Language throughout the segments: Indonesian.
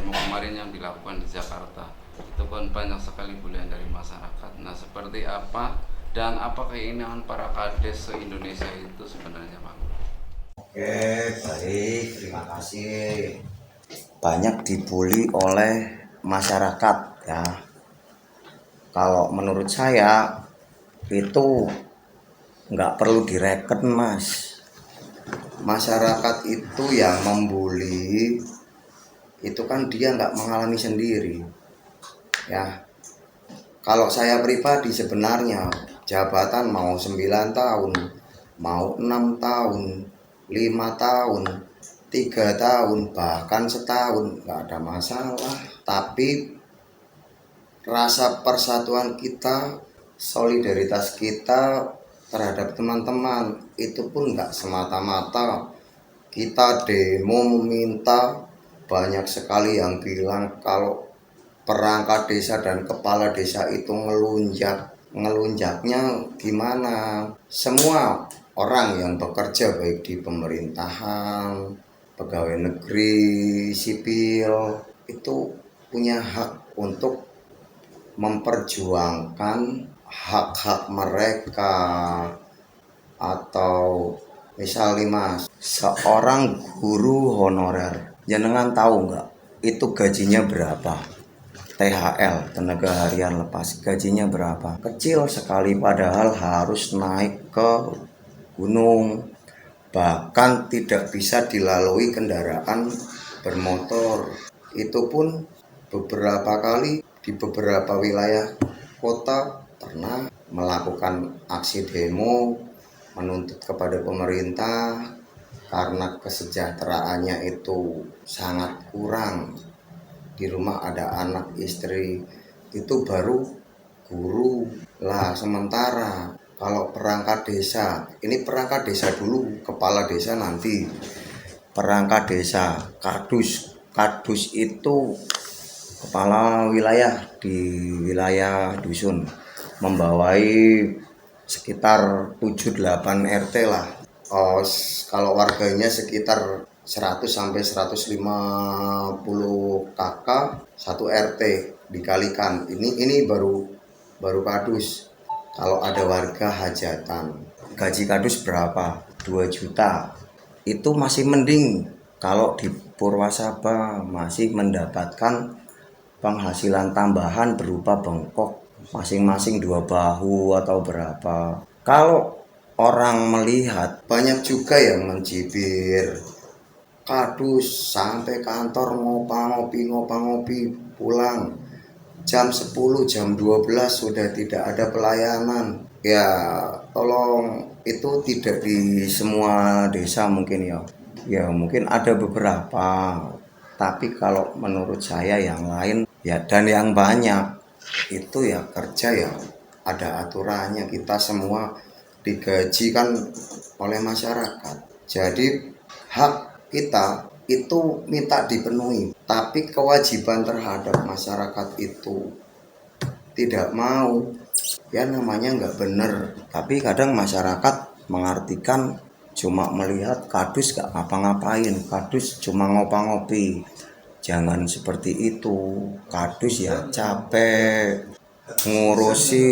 demo kemarin yang dilakukan di Jakarta, itu kan banyak sekali bulian dari masyarakat. Nah, seperti apa dan apa keinginan para kades se-Indonesia itu sebenarnya, Pak? Oke, baik, terima kasih. Banyak dibully oleh masyarakat ya. Kalau menurut saya itu nggak perlu direken, Mas. Masyarakat itu yang membuli itu kan dia nggak mengalami sendiri ya. Kalau saya pribadi sebenarnya jabatan mau 9 tahun, mau 6 tahun, 5 tahun, 3 tahun, bahkan setahun, nggak ada masalah. Tapi rasa persatuan kita, solidaritas kita terhadap teman-teman itu pun nggak semata-mata kita demo meminta. Banyak sekali yang bilang kalau perangkat desa dan kepala desa itu ngelunjaknya gimana. Semua orang yang bekerja baik di pemerintahan, pegawai negeri, sipil itu punya hak untuk memperjuangkan hak-hak mereka. Atau misalnya Mas, seorang guru honorer, jenengan tahu nggak itu gajinya berapa? THL, tenaga harian lepas, gajinya berapa? Kecil sekali, padahal harus naik ke gunung, bahkan tidak bisa dilalui kendaraan bermotor. Itu pun beberapa kali di beberapa wilayah kota pernah melakukan aksi demo menuntut kepada pemerintah karena kesejahteraannya itu sangat kurang. Di rumah ada anak, istri, itu baru guru lah. Sementara kalau perangkat desa, ini perangkat desa dulu, kepala desa nanti. Perangkat desa, kadus itu kepala wilayah di wilayah dusun, membawai sekitar 7-8 RT lah. Kalau warganya sekitar 100 sampai 150 KK, 1 RT dikalikan. Ini baru kadus. Kalau ada warga hajatan, gaji kadus berapa? 2 juta. Itu masih mending. Kalau di Purwasaba masih mendapatkan penghasilan tambahan berupa bengkok masing-masing 2 bahu atau berapa. Kalau orang melihat, banyak juga yang mencibir kadus sampai kantor ngopi pulang jam 10, jam 12 sudah tidak ada pelayanan. Ya tolong, itu tidak di semua desa mungkin ya. Ya mungkin ada beberapa, tapi kalau menurut saya yang lain ya, dan yang banyak itu ya kerja ya ada aturannya. Kita semua digaji kan oleh masyarakat, jadi hak kita itu minta dipenuhi, tapi kewajiban terhadap masyarakat itu tidak mau, ya namanya nggak bener. Tapi kadang masyarakat mengartikan cuma melihat kadus gak ngapa-ngapain, kadus cuma ngopi-ngopi. Jangan seperti itu. Kadus ya capek ngurusi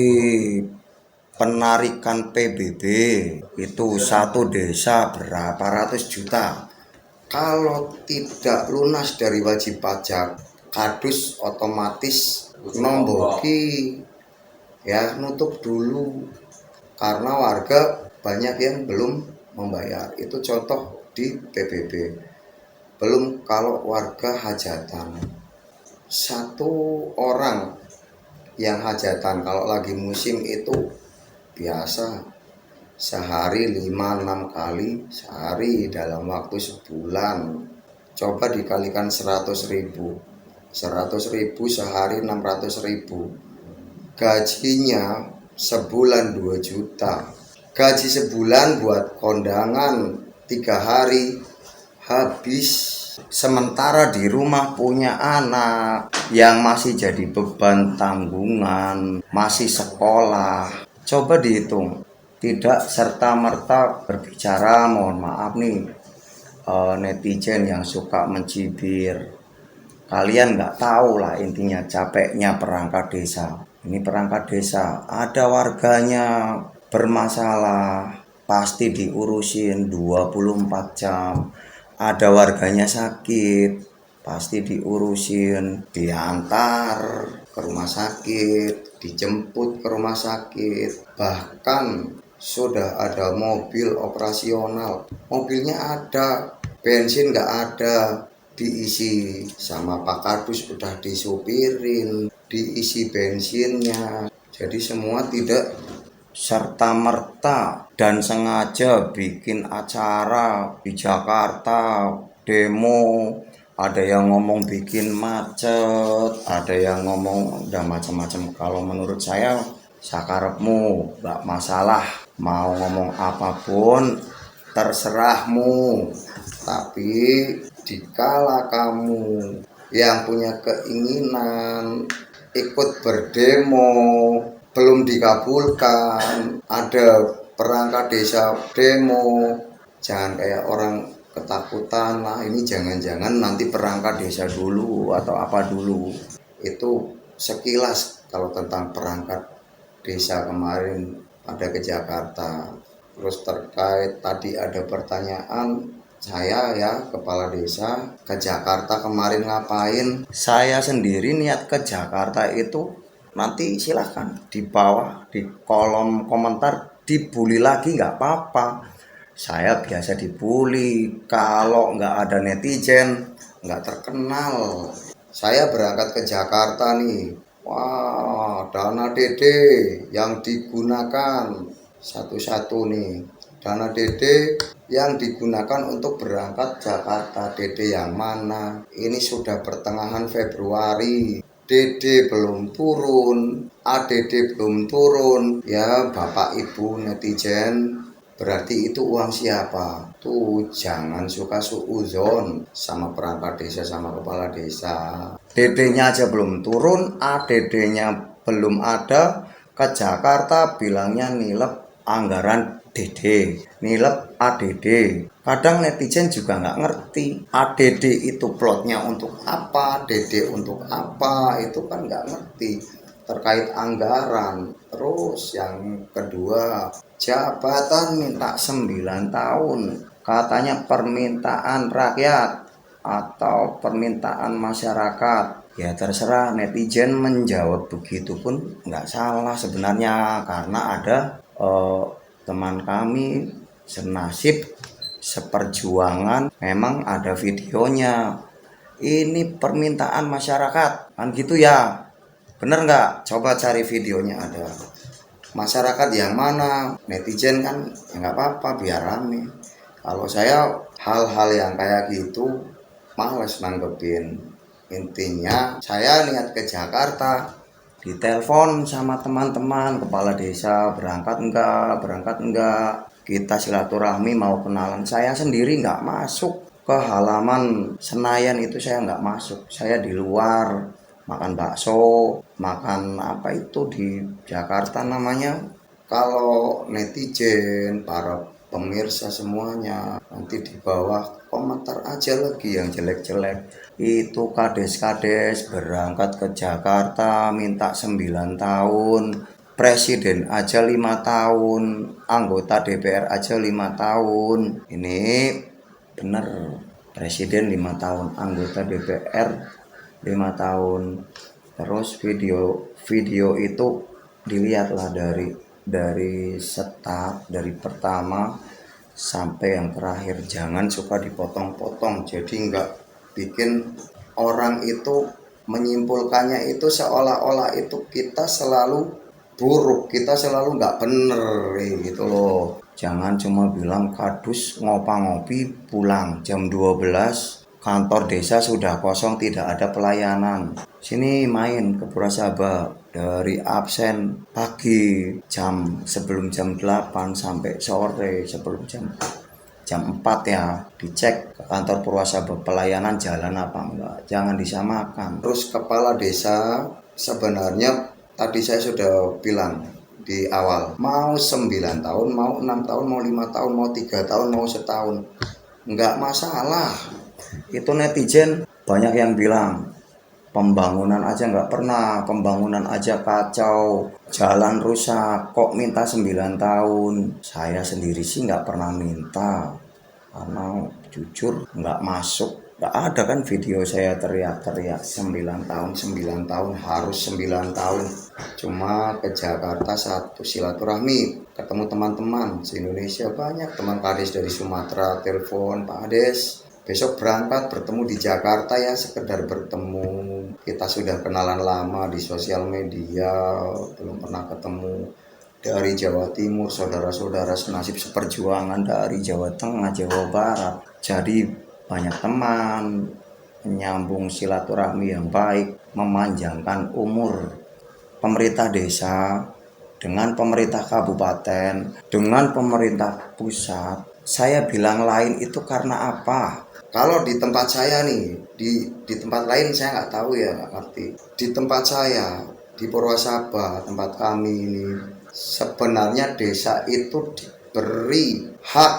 penarikan PBB, itu satu desa berapa ratus juta. Kalau tidak lunas dari wajib pajak, kadus otomatis nomboki ya, nutup dulu karena warga banyak yang belum membayar. Itu contoh di PBB. Belum kalau warga hajatan, satu orang yang hajatan kalau lagi musim itu biasa sehari 5-6 kali sehari dalam waktu sebulan. Coba dikalikan 100.000, 100.000 sehari 600.000, gajinya sebulan 2 juta. Gaji sebulan buat kondangan 3 hari habis. Sementara di rumah punya anak yang masih jadi beban tanggungan, masih sekolah. Coba dihitung, tidak serta-merta berbicara, mohon maaf nih, netizen yang suka mencibir. Kalian nggak tahu lah intinya capeknya perangkat desa. Ini perangkat desa, ada warganya bermasalah, pasti diurusin 24 jam. Ada warganya sakit, pasti diurusin, diantar ke rumah sakit, dijemput ke rumah sakit. Bahkan sudah ada mobil operasional, mobilnya ada, bensin nggak ada, diisi sama Pak Kadus, udah disupirin, diisi bensinnya. Jadi semua tidak serta-merta dan sengaja bikin acara di Jakarta, demo, ada yang ngomong bikin macet, ada yang ngomong udah macam-macam. Kalau menurut saya sakarepmu, nggak masalah, mau ngomong apapun terserahmu, tapi dikala kamu yang punya keinginan ikut berdemo belum dikabulkan, ada perangkat desa demo, jangan kayak orang ketakutan lah, ini jangan-jangan nanti perangkat desa dulu atau apa dulu. Itu sekilas kalau tentang perangkat desa kemarin ada ke Jakarta. Terus terkait tadi ada pertanyaan, saya ya kepala desa ke Jakarta kemarin ngapain? Saya sendiri niat ke Jakarta itu, nanti silahkan di bawah di kolom komentar dibully lagi nggak apa-apa. Saya biasa dibully, kalau nggak ada netizen nggak terkenal. Saya berangkat ke Jakarta nih, wah dana DD yang digunakan satu-satu nih, dana DD yang digunakan untuk berangkat Jakarta, DD yang mana? Ini sudah pertengahan Februari, DD belum turun, ADD belum turun. Ya Bapak Ibu netizen, berarti itu uang siapa? Tuh jangan suka suuzon sama perangkat desa, sama kepala desa. DD-nya aja belum turun, ADD-nya belum ada, ke Jakarta bilangnya nilep anggaran DD, nilep ADD. Kadang netizen juga nggak ngerti ADD itu plotnya untuk apa, DD untuk apa, itu kan nggak ngerti terkait anggaran. Terus yang kedua, jabatan minta 9 tahun, katanya permintaan rakyat atau permintaan masyarakat. Ya terserah netizen menjawab begitu pun nggak salah sebenarnya, karena ada teman kami senasib seperjuangan, memang ada videonya. Ini permintaan masyarakat kan gitu ya, bener nggak? Coba cari videonya, ada. Masyarakat yang mana? Netizen kan ya nggak apa-apa, biar rame. Kalau saya hal-hal yang kayak gitu males nanggepin. Intinya saya niat ke Jakarta, ditelepon sama teman-teman kepala desa, berangkat enggak, kita silaturahmi mau kenalan. Saya sendiri nggak masuk ke halaman Senayan itu, saya nggak masuk, saya di luar makan bakso, makan apa itu di Jakarta namanya. Kalau netizen, para pemirsa semuanya, nanti di bawah komentar aja lagi yang jelek-jelek. Itu kades-kades berangkat ke Jakarta minta 9 tahun, presiden aja 5 tahun, anggota DPR aja 5 tahun. Ini bener, presiden 5 tahun, anggota DPR 5 tahun. Terus video itu dilihatlah dari start, dari pertama sampai yang terakhir. Jangan suka dipotong-potong, jadi nggak bikin orang itu menyimpulkannya itu seolah-olah itu kita selalu buruk, kita selalu nggak bener gitu loh. Jangan cuma bilang Kadus ngopi pulang jam 12, kantor desa sudah kosong, tidak ada pelayanan. Sini main ke Purasaba, dari absen pagi sebelum jam 8 sampai sore sebelum jam 4 ya, dicek ke kantor Purwasaba pelayanan jalan apa enggak, jangan disamakan. Terus kepala desa sebenarnya tadi saya sudah bilang di awal, mau 9 tahun, mau 6 tahun, mau 5 tahun, mau 3 tahun, mau setahun, enggak masalah. Itu netizen banyak yang bilang Pembangunan aja nggak pernah, pembangunan aja kacau, jalan rusak, kok minta 9 tahun. Saya sendiri sih nggak pernah minta, karena jujur nggak masuk. Nggak ada kan video saya teriak-teriak 9 tahun, 9 tahun, harus 9 tahun. Cuma ke Jakarta satu silaturahmi, ketemu teman-teman se-Indonesia banyak, teman Pak Ades dari Sumatera, telepon Pak Ades. Besok berangkat bertemu di Jakarta ya, sekedar bertemu. Kita sudah kenalan lama di sosial media, belum pernah ketemu. Dari Jawa Timur, saudara-saudara senasib seperjuangan dari Jawa Tengah, Jawa Barat. Jadi banyak teman, menyambung silaturahmi yang baik, memanjangkan umur pemerintah desa dengan pemerintah kabupaten, dengan pemerintah pusat. Saya bilang lain itu karena apa? Kalau di tempat saya nih, di tempat lain saya nggak tahu ya, nggak ngerti. Di tempat saya, di Purwasaba, tempat kami ini, sebenarnya desa itu diberi hak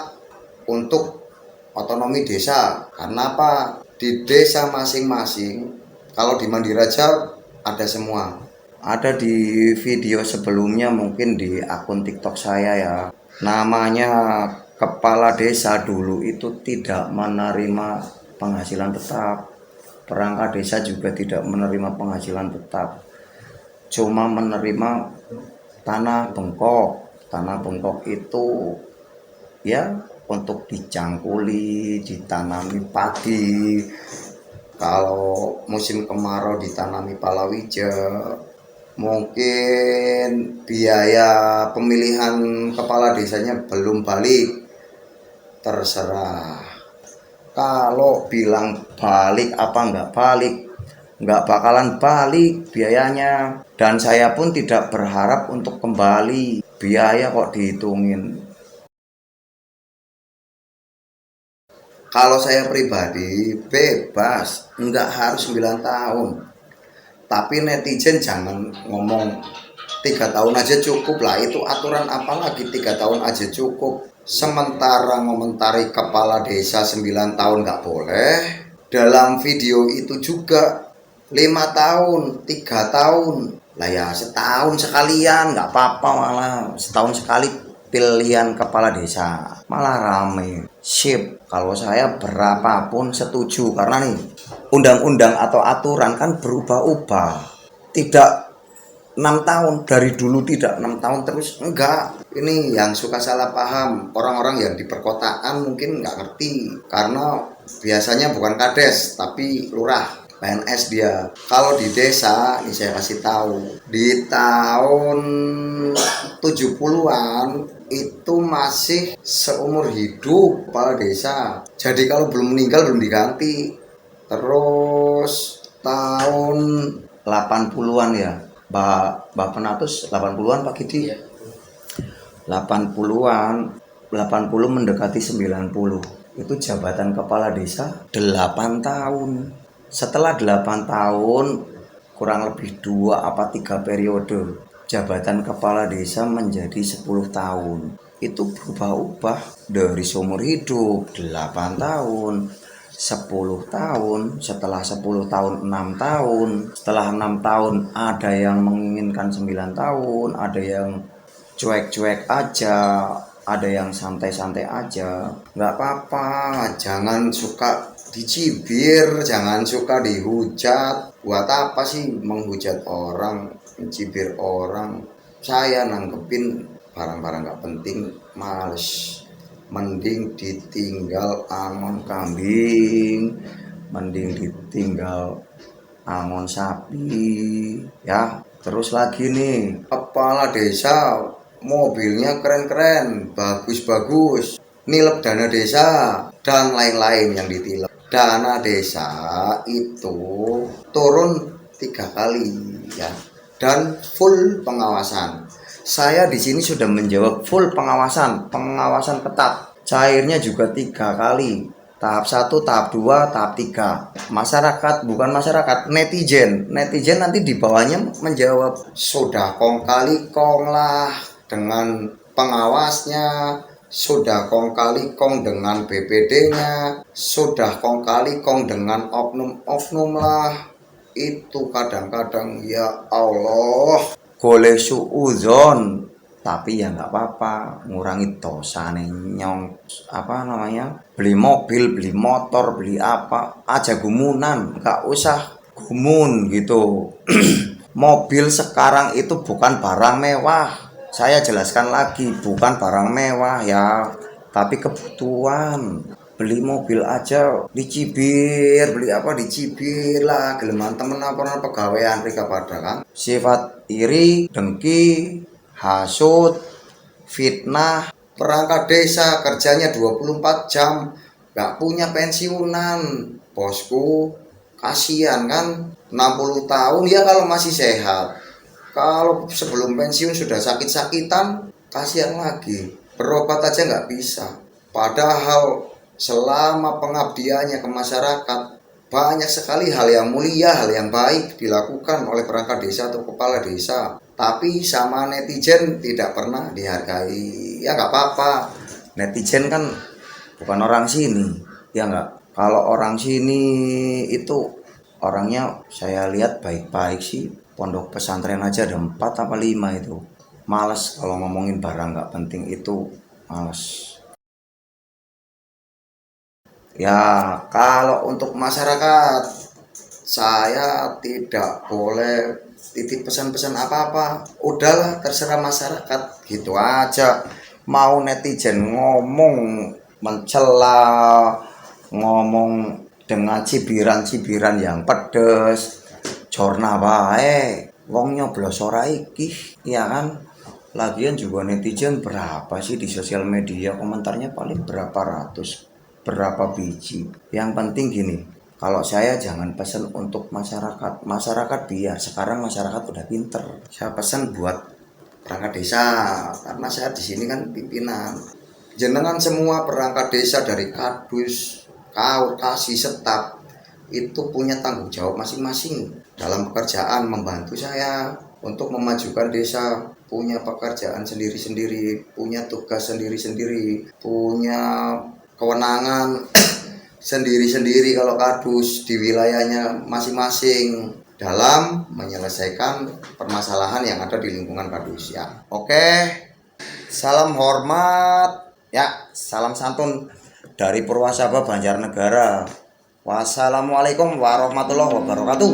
untuk otonomi desa. Karena apa? Di desa masing-masing, kalau di Mandiraja ada semua. Ada di video sebelumnya, mungkin di akun TikTok saya ya. Namanya kepala desa dulu itu tidak menerima penghasilan tetap. Perangkat desa juga tidak menerima penghasilan tetap. Cuma menerima tanah bengkok. Tanah bengkok itu ya untuk dicangkuli, ditanami padi. Kalau musim kemarau ditanami palawija. Mungkin biaya pemilihan kepala desanya belum balik. Terserah. Kalau bilang balik apa nggak balik, nggak bakalan balik biayanya. Dan saya pun tidak berharap untuk kembali. Biaya kok dihitungin. Kalau saya pribadi bebas, nggak harus 9 tahun. Tapi netizen jangan ngomong 3 tahun aja cukup lah, itu aturan apalagi 3 tahun aja cukup. Sementara ngomentari kepala desa 9 tahun nggak boleh. Dalam video itu juga 5 tahun, 3 tahun. Lah ya setahun sekalian nggak apa-apa, malah setahun sekali pilihan kepala desa. Malah rame. Sip, kalau saya berapapun setuju. Karena nih undang-undang atau aturan kan berubah-ubah. Tidak 6 tahun, dari dulu tidak 6 tahun terus, enggak. Ini yang suka salah paham, orang-orang yang di perkotaan mungkin nggak ngerti. Karena biasanya bukan kades, tapi lurah, PNS dia. Kalau di desa, ini saya kasih tahu, di tahun 70-an itu masih seumur hidup kepala desa. Jadi kalau belum meninggal belum diganti. Terus tahun 80-an ya, Mbak Penatus 80-an Pak Gidi. 80-an, 80 mendekati 90. Itu jabatan kepala desa 8 tahun. Setelah 8 tahun, kurang lebih 2 apa 3 periode, jabatan kepala desa menjadi 10 tahun. Itu berubah-ubah dari seumur hidup 8 tahun, 10 tahun, setelah 10 tahun 6 tahun, setelah 6 tahun ada yang menginginkan 9 tahun, ada yang cuek-cuek aja, ada yang santai-santai aja. Nggak apa-apa, jangan suka dicibir, jangan suka dihujat. Buat apa sih menghujat orang, mencibir orang? Saya nanggepin barang-barang nggak penting, males. Mending ditinggal angon kambing, mending ditinggal angon sapi ya. Terus lagi nih, kepala desa mobilnya keren-keren, bagus-bagus, nilep dana desa dan lain-lain yang ditilep. Dana desa itu turun 3 kali ya, dan full pengawasan. Saya di sini sudah menjawab full pengawasan ketat. Cairnya juga 3 kali. Tahap 1, tahap 2, tahap 3. Masyarakat, bukan masyarakat, netizen nanti di bawahnya menjawab, sudah kong kali kong lah dengan pengawasnya, sudah kong kali kong dengan BPD-nya, sudah kong kali kong dengan oknum-oknum lah. itu kadang-kadang ya Allah golek suudzon, tapi ya nggak apa-apa, ngurangi dosa nih nyong apa namanya, beli mobil, beli motor, beli apa aja gumunan, nggak usah gumun gitu. Mobil sekarang itu bukan barang mewah, saya jelaskan lagi, bukan barang mewah ya, tapi kebutuhan. Beli mobil aja dicibir, beli apa dicibir lah, geleman temen apa pegawaian mereka pada kan sifat iri, dengki, hasut, fitnah. Perangkat desa kerjanya 24 jam, gak punya pensiunan. Bosku kasihan kan, 60 tahun ya kalau masih sehat, kalau sebelum pensiun sudah sakit-sakitan kasihan lagi, berobat aja nggak bisa. Padahal selama pengabdiannya ke masyarakat banyak sekali hal yang mulia, hal yang baik dilakukan oleh perangkat desa atau kepala desa, tapi sama netizen tidak pernah dihargai. Ya nggak apa-apa, netizen kan bukan orang sini, ya nggak. Kalau orang sini itu orangnya saya lihat baik-baik sih. Pondok pesantren aja ada 4 apa 5 itu. Males kalau ngomongin barang nggak penting itu, males. Ya, kalau untuk masyarakat, saya tidak boleh titip pesan-pesan apa-apa. Udahlah, terserah masyarakat, gitu aja. Mau netizen ngomong, mencela, ngomong dengan cibiran-cibiran yang pedes, jorna bae, wong nyoblos ora iki, ya kan? Lagian juga netizen berapa sih di sosial media, komentarnya paling berapa ratus, berapa biji. Yang penting gini, kalau saya jangan pesan untuk masyarakat biar sekarang masyarakat udah pinter. Saya pesan buat perangkat desa, karena saya di sini kan pimpinan. Jenengan semua perangkat desa dari kadus, kaur, kasih, setap itu punya tanggung jawab masing-masing dalam pekerjaan membantu saya untuk memajukan desa, punya pekerjaan sendiri-sendiri, punya tugas sendiri-sendiri, punya kewenangan sendiri-sendiri kalau kadus di wilayahnya masing-masing dalam menyelesaikan permasalahan yang ada di lingkungan kadus ya. Oke, salam hormat ya, salam santun dari Purwasaba Banjarnegara. Wassalamualaikum warahmatullahi wabarakatuh.